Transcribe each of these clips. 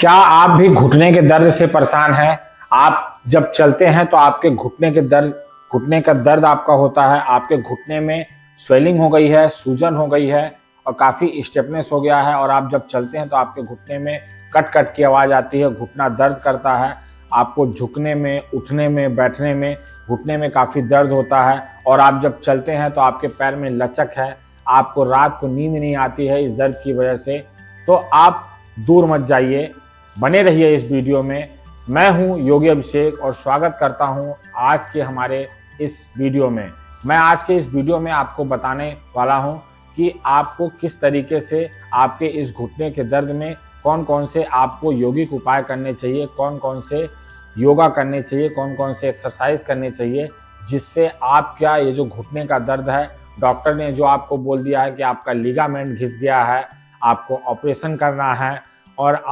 क्या आप भी घुटने के दर्द से परेशान हैं? आप जब चलते हैं तो आपके घुटने का दर्द आपका होता है, आपके घुटने में स्वेलिंग हो गई है, सूजन हो गई है और काफ़ी स्टिफनेस हो गया है और आप जब चलते हैं तो आपके घुटने में कट-कट की आवाज़ आती है, घुटना दर्द करता है, आपको झुकने में, उठने में, बैठने में, घुटने में काफ़ी दर्द होता है और आप जब चलते हैं तो आपके पैर में लचक है, आपको रात को नींद नहीं आती है इस दर्द की वजह से, तो आप दूर मत जाइए, बने रहिए इस वीडियो में। मैं हूं योगी अभिषेक और स्वागत करता हूं आज के हमारे इस वीडियो में। मैं आज के इस वीडियो में आपको बताने वाला हूं कि आपको किस तरीके से आपके इस घुटने के दर्द में कौन कौन से आपको यौगिक उपाय करने चाहिए, कौन कौन से योगा करने चाहिए, कौन कौन से एक्सरसाइज करने चाहिए, जिससे आपका ये जो घुटने का दर्द है, डॉक्टर ने जो आपको बोल दिया है कि आपका लिगामेंट घिस गया है, आपको ऑपरेशन करना है और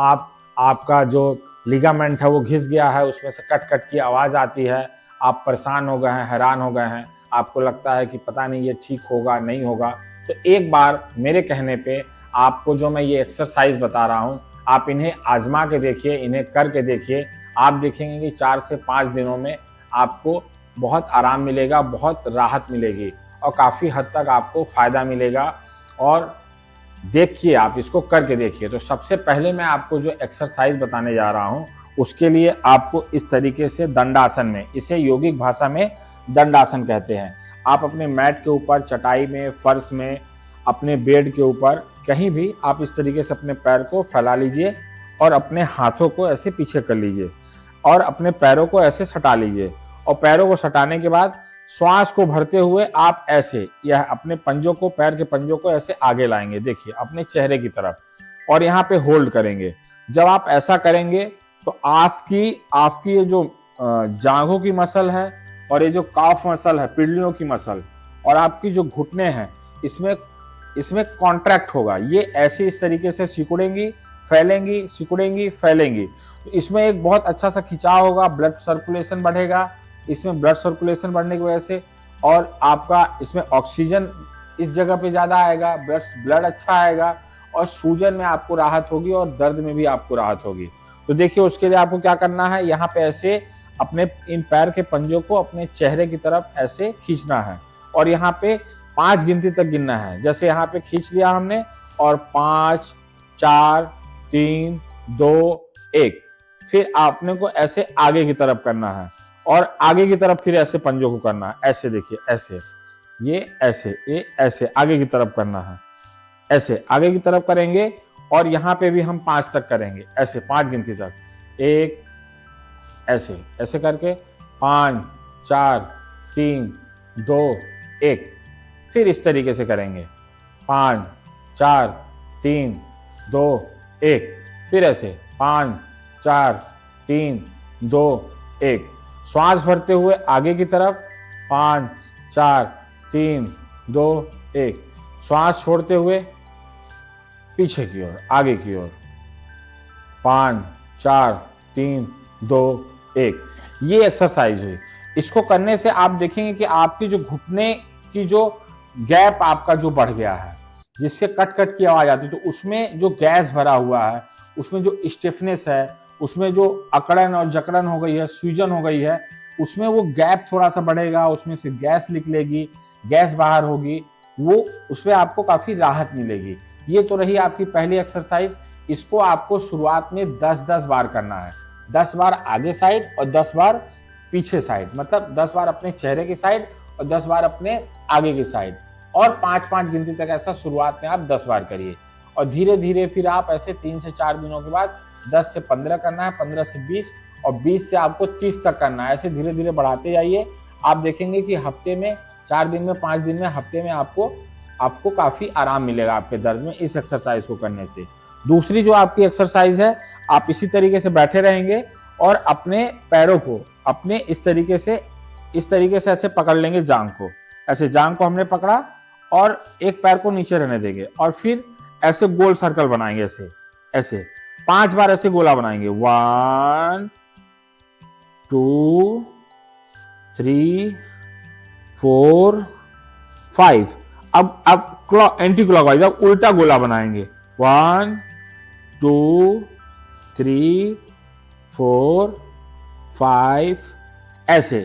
आपका जो लिगामेंट है वो घिस गया है, उसमें से कट कट की आवाज़ आती है, आप परेशान हो गए हैं, हैरान हो गए हैं, आपको लगता है कि पता नहीं ये ठीक होगा नहीं होगा, तो एक बार मेरे कहने पे आपको जो मैं ये एक्सरसाइज बता रहा हूँ, आप इन्हें आजमा के देखिए, इन्हें करके देखिए। आप देखेंगे कि 4 से 5 दिनों में आपको बहुत आराम मिलेगा, बहुत राहत मिलेगी और काफ़ी हद तक आपको फ़ायदा मिलेगा। और देखिए, आप इसको करके देखिए। तो सबसे पहले मैं आपको जो एक्सरसाइज बताने जा रहा हूँ, उसके लिए आपको इस तरीके से दंडासन में, इसे योगिक भाषा में दंडासन कहते हैं। आप अपने मैट के ऊपर, चटाई में, फर्श में, अपने बेड के ऊपर, कहीं भी आप इस तरीके से अपने पैर को फैला लीजिए और अपने हाथों को ऐसे पीछे कर लीजिए और अपने पैरों को ऐसे सटा लीजिए और पैरों को सटाने के बाद श्वास को भरते हुए आप ऐसे यह अपने पंजों को, पैर के पंजों को ऐसे आगे लाएंगे, देखिए अपने चेहरे की तरफ, और यहाँ पे होल्ड करेंगे। जब आप ऐसा करेंगे तो आपकी ये जो जांघों की मसल है और ये जो काफ मसल है, पिंडलियों की मसल, और आपकी जो घुटने हैं, इसमें कॉन्ट्रैक्ट होगा। ये ऐसे इस तरीके से सिकुड़ेंगी, फैलेंगी, सिकुड़ेंगी, फैलेंगी। तो इसमें एक बहुत अच्छा सा खिंचाव होगा, ब्लड सर्कुलेशन बढ़ेगा। इसमें ब्लड सर्कुलेशन बढ़ने की वजह से और आपका इसमें ऑक्सीजन इस जगह पे ज़्यादा आएगा, ब्लड अच्छा आएगा और सूजन में आपको राहत होगी और दर्द में भी आपको राहत होगी। तो देखिए, उसके लिए आपको क्या करना है, यहाँ पे ऐसे अपने इन पैर के पंजों को अपने चेहरे की तरफ ऐसे खींचना है और यहाँ पे 5 गिनती तक गिनना है। जैसे यहाँ पे खींच लिया हमने और 5, 4, 3, 2, 1। फिर आपने को ऐसे आगे की तरफ करना है और आगे की तरफ फिर ऐसे पंजों को करना है, ऐसे देखिए, ऐसे, ये ऐसे आगे की तरफ करना है, ऐसे आगे की तरफ करेंगे और यहाँ पे भी हम 5 तक करेंगे, ऐसे 5 गिनती तक, 1, ऐसे करके 5, 4, 3, 2, 1। फिर इस तरीके से करेंगे, 5, 4, 3, 2, 1। फिर ऐसे 5, 4, 3, 2, 1। श्वास भरते हुए आगे की तरफ, 5, 4, 3, 2, 1। श्वास छोड़ते हुए पीछे की ओर, आगे की ओर, 5, 4, 3, 2, 1। ये एक्सरसाइज हुई। इसको करने से आप देखेंगे कि आपकी जो घुटने की जो गैप आपका जो बढ़ गया है, जिससे कट कट की आवाज आती है, तो उसमें जो गैस भरा हुआ है, उसमें जो स्टिफनेस है, उसमें जो अकड़न और जकड़न हो गई है, सूजन हो गई है, उसमें वो गैप थोड़ा सा बढ़ेगा, उसमें से गैस निकलेगी, गैस बाहर होगी, वो उसमें आपको काफी राहत मिलेगी। ये तो रही आपकी पहली एक्सरसाइज। इसको आपको शुरुआत में 10-10 बार करना है, 10 बार आगे साइड और 10 बार पीछे साइड, मतलब 10 बार अपने चेहरे की साइड और 10 बार अपने आगे की साइड, और 5-5 गिनती तक ऐसा शुरुआत में आप 10 बार करिए और धीरे धीरे फिर आप ऐसे 3 से 4 दिनों के बाद 10 से 15 करना है, 15 से 20 और 20 से आपको 30 तक करना है। ऐसे धीरे धीरे बढ़ाते जाइए। आप देखेंगे कि हफ्ते में, 4 दिन में, 5 दिन में, हफ्ते में आपको काफी आराम मिलेगा आपके दर्द में इस एक्सरसाइज को करने से। दूसरी जो आपकी एक्सरसाइज है, आप इसी तरीके से बैठे रहेंगे और अपने पैरों को अपने इस तरीके से ऐसे पकड़ लेंगे, जांघ को ऐसे, जांघ को हमने पकड़ा और एक पैर को नीचे रहने देंगे और फिर ऐसे गोल सर्कल बनाएंगे, ऐसे 5 बार ऐसे गोला बनाएंगे, 1, 2, 3, 4, 5। अब एंटी क्लॉकवाइज, अब उल्टा गोला बनाएंगे, 1, 2, 3 4 5 ऐसे।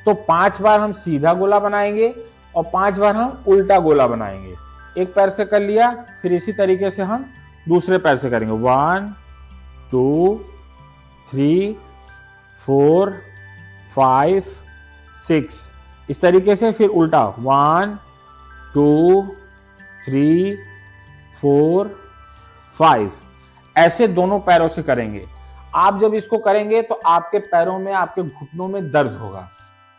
तो 5 बार हम सीधा गोला बनाएंगे और 5 बार हम उल्टा गोला बनाएंगे। एक पैर से कर लिया, फिर इसी तरीके से हम दूसरे पैर से करेंगे। 1 2 3 4 5 6 इस तरीके से। फिर उल्टा 1 2 3 4 5 ऐसे दोनों पैरों से करेंगे। आप जब इसको करेंगे तो आपके पैरों में, आपके घुटनों में दर्द होगा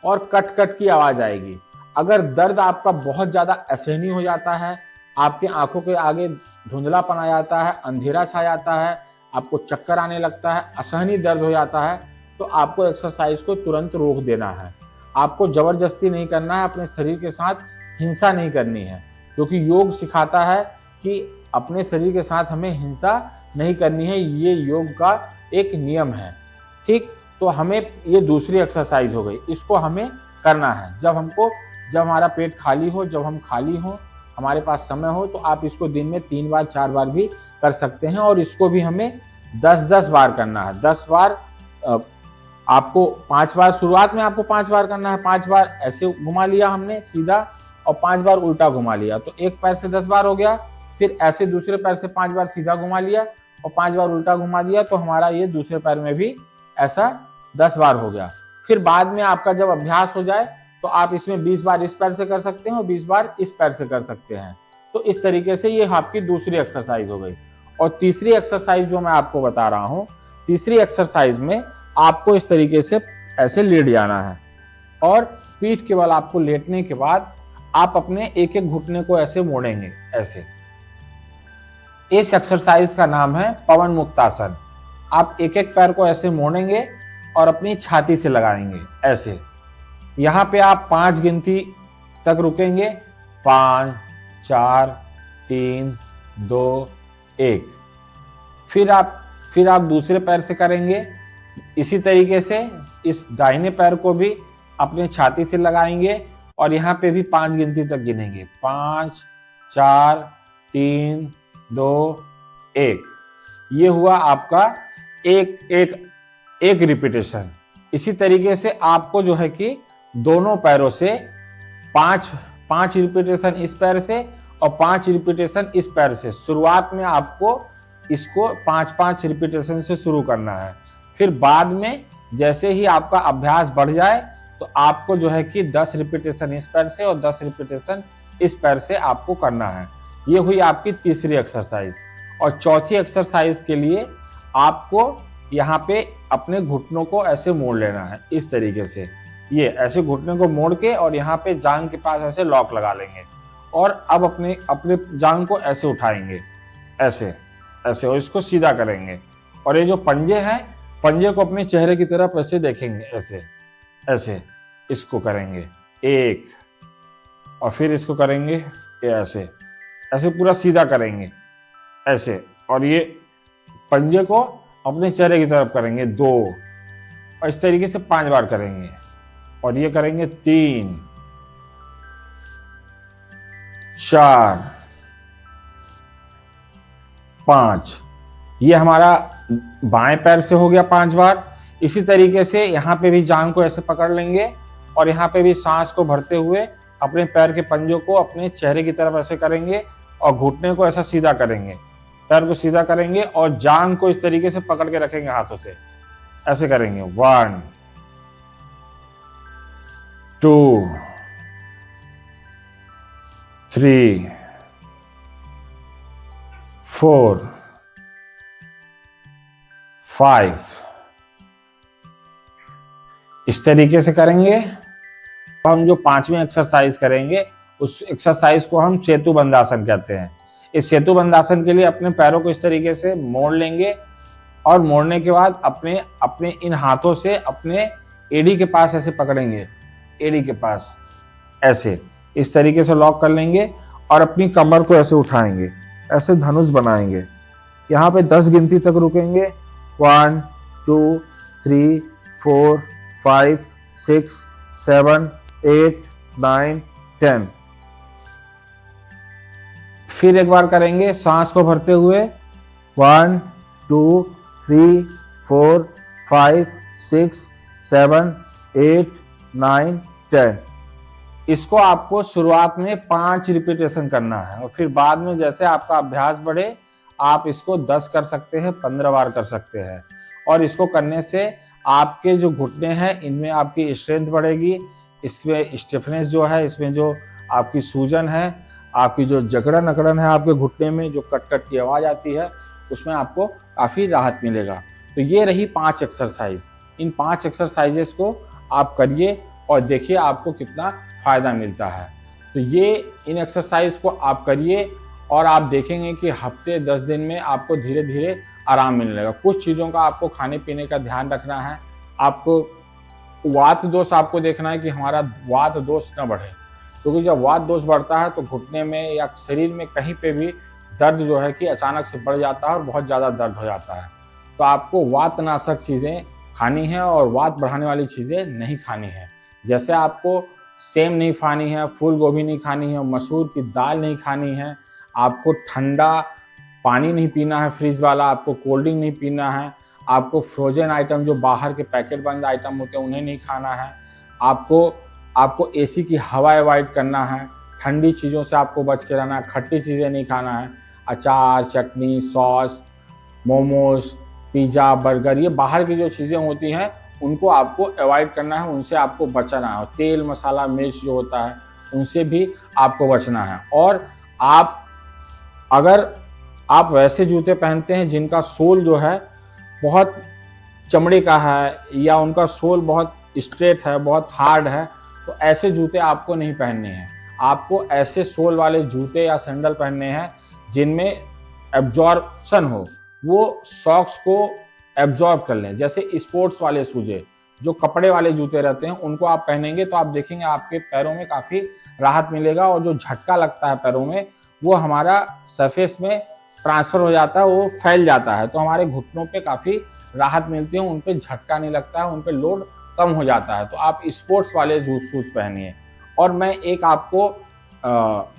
और कट कट की आवाज आएगी। अगर दर्द आपका बहुत ज्यादा असहनीय हो जाता है, आपके आंखों के आगे धुंधलापन आ जाता है, अंधेरा छा जाता है, आपको चक्कर आने लगता है, असहनीय दर्द हो जाता है, तो आपको एक्सरसाइज को तुरंत रोक देना है। आपको जबरदस्ती नहीं करना है, अपने शरीर के साथ हिंसा नहीं करनी है, क्योंकि योग सिखाता है कि अपने शरीर के साथ हमें हिंसा नहीं करनी है। ये योग का एक नियम है। ठीक, तो हमें ये दूसरी एक्सरसाइज हो गई, इसको हमें करना है जब हमारा पेट खाली हो, जब हम खाली हो, हमारे पास समय हो, तो आप इसको दिन में 3 बार 4 बार भी कर सकते हैं। और इसको भी हमें 10-10 बार करना है। 10 बार आपको 5 बार शुरुआत में आपको 5 बार करना है। 5 बार ऐसे घुमा लिया हमने सीधा और 5 बार उल्टा घुमा लिया, तो एक पैर से 10 बार हो गया। फिर ऐसे दूसरे पैर से 5 बार सीधा घुमा लिया और 5 बार उल्टा घुमा दिया, तो हमारा ये दूसरे पैर में भी ऐसा 10 बार हो गया। फिर बाद में आपका जब अभ्यास हो जाए तो आप इसमें 20 बार इस पैर से कर सकते हैं और 20 बार इस पैर से कर सकते हैं। तो इस तरीके से ये आपकी दूसरी एक्सरसाइज हो गई। और तीसरी एक्सरसाइज जो मैं आपको बता रहा हूँ, तीसरी एक्सरसाइज में आपको इस तरीके से ऐसे लेट जाना है और पीठ के बल आपको लेटने के बाद आप अपने एक एक घुटने को ऐसे मोड़ेंगे ऐसे। इस एक्सरसाइज का नाम है पवन मुक्तासन। आप एक एक पैर को ऐसे मोड़ेंगे और अपनी छाती से लगाएंगे ऐसे। यहाँ पे आप 5 गिनती तक रुकेंगे, 5 4 3 2 1। फिर आप दूसरे पैर से करेंगे इसी तरीके से। इस दाहिने पैर को भी अपने छाती से लगाएंगे और यहाँ पे भी 5 गिनती तक गिनेंगे, 5 4 3 2 1। ये हुआ आपका एक रिपीटेशन। इसी तरीके से आपको जो है कि दोनों पैरों से 5 रिपीटेशन इस पैर से और 5 रिपीटेशन इस पैर से। शुरुआत में आपको इसको 5-5 रिपीटेशन से शुरू करना है। फिर बाद में जैसे ही आपका अभ्यास बढ़ जाए तो आपको जो है कि 10 रिपीटेशन इस पैर से और 10 रिपीटेशन इस पैर से आपको करना है। ये हुई आपकी तीसरी एक्सरसाइज। और चौथी एक्सरसाइज के लिए आपको यहाँ पे अपने घुटनों को ऐसे मोड़ लेना है इस तरीके से। ये ऐसे घुटने को मोड़ के और यहाँ पे जांघ के पास ऐसे लॉक लगा लेंगे और अब अपने जांघ को ऐसे उठाएंगे ऐसे ऐसे और इसको सीधा करेंगे। और ये जो पंजे हैं, पंजे को अपने चेहरे की तरफ ऐसे देखेंगे ऐसे ऐसे। इसको करेंगे एक और फिर इसको करेंगे ऐसे ऐसे, पूरा सीधा करेंगे ऐसे। और ये पंजे को अपने चेहरे की तरफ करेंगे 2 और इस तरीके से 5 बार करेंगे। और ये करेंगे 3 4 5। ये हमारा बाएं पैर से हो गया 5 बार। इसी तरीके से यहाँ पे भी जांघ को ऐसे पकड़ लेंगे और यहाँ पे भी सांस को भरते हुए अपने पैर के पंजों को अपने चेहरे की तरफ ऐसे करेंगे और घुटने को ऐसा सीधा करेंगे, पैर को सीधा करेंगे और जांघ को इस तरीके से पकड़ के रखेंगे हाथों से ऐसे करेंगे। 1 2 3 4 5 इस तरीके से करेंगे। हम जो 5वीं एक्सरसाइज करेंगे उस एक्सरसाइज को हम सेतु बंधासन कहते हैं। इस सेतु बंधासन के लिए अपने पैरों को इस तरीके से मोड़ लेंगे और मोड़ने के बाद अपने इन हाथों से अपने एड़ी के पास ऐसे पकड़ेंगे, एड़ी के पास ऐसे इस तरीके से लॉक कर लेंगे और अपनी कमर को ऐसे उठाएंगे, ऐसे धनुष बनाएंगे। यहाँ पे 10 गिनती तक रुकेंगे, 1 2 3 4 5 6 7 8 9 10। फिर एक बार करेंगे सांस को भरते हुए, 1 2 3, 4, 5, 6, 7, 8, 9, 10। इसको आपको शुरुआत में 5 रिपीटेशन करना है और फिर बाद में जैसे आपका अभ्यास बढ़े आप इसको 10 कर सकते हैं, 15 बार कर सकते हैं। और इसको करने से आपके जो घुटने हैं इनमें आपकी स्ट्रेंथ बढ़ेगी, इसमें स्टिफनेस जो है, इसमें जो आपकी सूजन है, आपकी जो जकड़न अकड़न है आपके घुटने में, जो कट कट की आवाज़ आती है, उसमें आपको काफ़ी राहत मिलेगा। तो ये रही 5 एक्सरसाइज। इन 5 एक्सरसाइजेस को आप करिए और देखिए आपको कितना फ़ायदा मिलता है। तो ये इन एक्सरसाइज को आप करिए और आप देखेंगे कि हफ्ते 10 दिन में आपको धीरे धीरे आराम मिलने लगेगा। कुछ चीज़ों का आपको खाने पीने का ध्यान रखना है। आपको वात दोष आपको देखना है कि हमारा वात दोष न बढ़े, क्योंकि जब वात दोष बढ़ता है तो घुटने में या शरीर में कहीं पे भी दर्द जो है कि अचानक से बढ़ जाता है और बहुत ज़्यादा दर्द हो जाता है। तो आपको वातनाशक चीज़ें खानी है और वात बढ़ाने वाली चीज़ें नहीं खानी है। जैसे आपको सेम नहीं खानी है, फूल गोभी नहीं खानी है, मसूर की दाल नहीं खानी है, आपको ठंडा पानी नहीं पीना है फ्रिज वाला, आपको कोल्ड ड्रिंक नहीं पीना है, आपको फ्रोजन आइटम जो बाहर के पैकेट बंद आइटम होते हैं उन्हें नहीं खाना है, आपको एसी की हवा अवॉइड करना है, ठंडी चीज़ों से आपको बच के रहना है, खट्टी चीज़ें नहीं खाना है, अचार, चटनी, सॉस, मोमोज, पिज़्ज़ा, बर्गर, ये बाहर की जो चीज़ें होती हैं उनको आपको अवॉइड करना है, उनसे आपको बचना है। तेल, मसाला, मिर्च जो होता है उनसे भी आपको बचना है। और अगर आप वैसे जूते पहनते हैं जिनका सोल जो है बहुत चमड़े का है या उनका सोल बहुत स्ट्रेट है, बहुत हार्ड है, तो ऐसे जूते आपको नहीं पहनने हैं। आपको ऐसे सोल वाले जूते या सैंडल पहनने हैं जिनमें एब्जॉर्प्शन हो, वो सॉक्स को एब्जॉर्ब कर लें। जैसे स्पोर्ट्स वाले सूजे, जो कपड़े वाले जूते रहते हैं, उनको आप पहनेंगे तो आप देखेंगे आपके पैरों में काफ़ी राहत मिलेगा और जो झटका लगता है पैरों में वो हमारा सरफेस में ट्रांसफ़र हो जाता है, वो फैल जाता है, तो हमारे घुटनों पे काफ़ी राहत मिलती है, उन पे झटका नहीं लगता है, उन पे लोड कम हो जाता है। तो आप स्पोर्ट्स वाले शूज़ पहनिए। और मैं एक आपको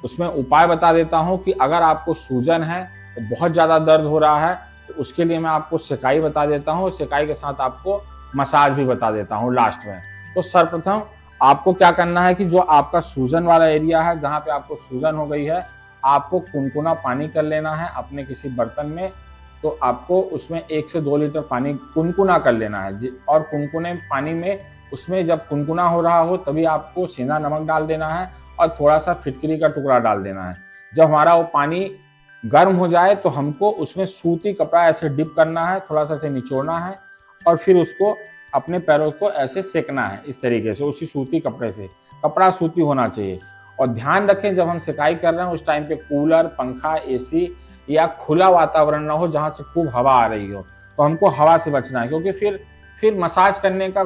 उसमें उपाय बता देता हूँ कि अगर आपको सूजन है, तो बहुत ज़्यादा दर्द हो रहा है, तो उसके लिए मैं आपको सेकाई बता देता हूँ, सेकाई के साथ आपको मसाज भी बता देता हूँ लास्ट में। तो सर्वप्रथम आपको क्या करना है कि जो आपका सूजन वाला एरिया है, जहाँ पे आपको सूजन हो गई है, आपको कुनकुना पानी कर लेना है अपने किसी बर्तन में। तो आपको उसमें 1 से 2 लीटर पानी कुनकुना कर लेना है और कुनकुने पानी में उसमें जब कुनकुना हो रहा हो तभी आपको सेंधा नमक डाल देना है और थोड़ा सा फिटकरी का टुकड़ा डाल देना है। जब हमारा वो पानी गर्म हो जाए तो हमको उसमें सूती कपड़ा ऐसे डिप करना है, थोड़ा सा ऐसे निचोड़ना है और फिर उसको अपने पैरों को ऐसे सेकना है इस तरीके से, उसी सूती कपड़े से। कपड़ा सूती होना चाहिए। और ध्यान रखें जब हम सेकाई कर रहे हैं उस टाइम पे कूलर, पंखा, एसी या खुला वातावरण ना हो जहाँ से खूब हवा आ रही हो। तो हमको हवा से बचना है, क्योंकि फिर मसाज करने का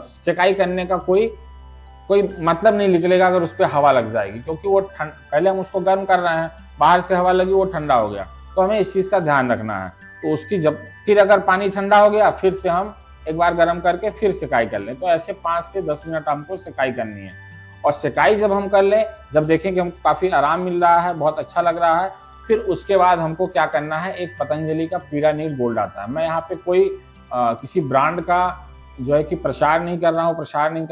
सेकाई करने का कोई मतलब नहीं निकलेगा अगर उस पर हवा लग जाएगी, क्योंकि वो पहले हम उसको गर्म कर रहे हैं, बाहर से हवा लगी वो ठंडा हो गया। तो हमें इस चीज़ का ध्यान रखना है। तो उसकी फिर अगर पानी ठंडा हो गया फिर से हम एक बार गर्म करके फिर सेकाई कर लें। तो ऐसे 5 से 10 मिनट हमको सेकाई करनी है। और सेकाई जब हम कर लें, जब देखें कि हमको काफ़ी आराम मिल रहा है, बहुत अच्छा लग रहा है, फिर उसके बाद हमको क्या करना है, एक पतंजलि का पीड़ा नील गोल्ड आता है। मैं यहाँ पे कोई किसी ब्रांड का जो है कि प्रचार नहीं कर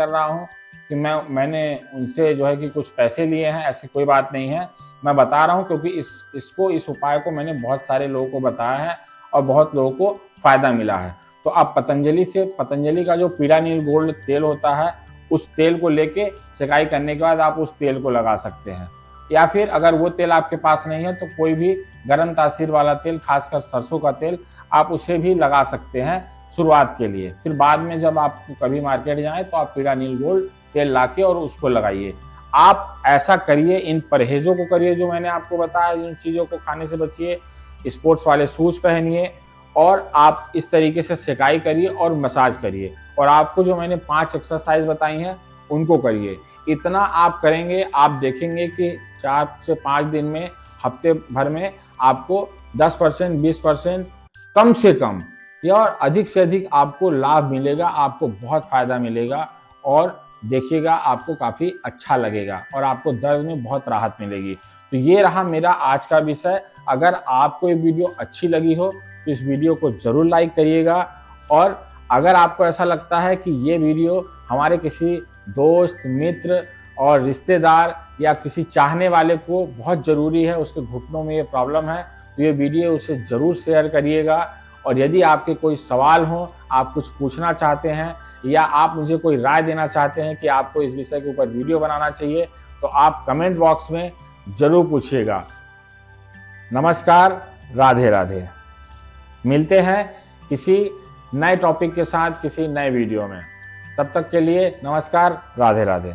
रहा हूँ कि मैंने उनसे जो है कि कुछ पैसे लिए हैं, ऐसी कोई बात नहीं है। मैं बता रहा हूँ क्योंकि इस उपाय को मैंने बहुत सारे लोगों को बताया है और बहुत लोगों को फ़ायदा मिला है। तो आप पतंजलि का जो पीड़ा नील गोल्ड तेल होता है, उस तेल को लेके सेकाई करने के बाद आप उस तेल को लगा सकते हैं। या फिर अगर वो तेल आपके पास नहीं है तो कोई भी गर्म तासीर वाला तेल, खासकर सरसों का तेल, आप उसे भी लगा सकते हैं शुरुआत के लिए। फिर बाद में जब आप कभी मार्केट जाएं तो आप पीड़ा नील गोल्ड तेल लाके और उसको लगाइए। आप ऐसा करिए, इन परहेजों को करिए जो मैंने आपको बताया, इन चीज़ों को खाने से बचिए, स्पोर्ट्स वाले शूज पहनिए और आप इस तरीके से सेकाई करिए और मसाज करिए। और आपको जो मैंने 5 एक्सरसाइज बताई हैं उनको करिए। इतना आप करेंगे, आप देखेंगे कि 4 से 5 दिन में, हफ्ते भर में आपको 10%, 20% कम से कम या और अधिक से अधिक आपको लाभ मिलेगा, आपको बहुत फ़ायदा मिलेगा और देखिएगा आपको काफ़ी अच्छा लगेगा और आपको दर्द में बहुत राहत मिलेगी। तो ये रहा मेरा आज का विषय। अगर आपको ये वीडियो अच्छी लगी हो तो तो इस वीडियो को जरूर लाइक करिएगा। और अगर आपको ऐसा लगता है कि ये वीडियो हमारे किसी दोस्त, मित्र और रिश्तेदार या किसी चाहने वाले को बहुत ज़रूरी है, उसके घुटनों में ये प्रॉब्लम है, तो ये वीडियो उसे ज़रूर शेयर करिएगा। और यदि आपके कोई सवाल हो, आप कुछ पूछना चाहते हैं या आप मुझे कोई राय देना चाहते हैं कि आपको इस विषय के ऊपर वीडियो बनाना चाहिए, तो आप कमेंट बॉक्स में ज़रूर पूछिएगा। नमस्कार, राधे राधे। मिलते हैं किसी नए टॉपिक के साथ किसी नए वीडियो में। तब तक के लिए नमस्कार, राधे राधे।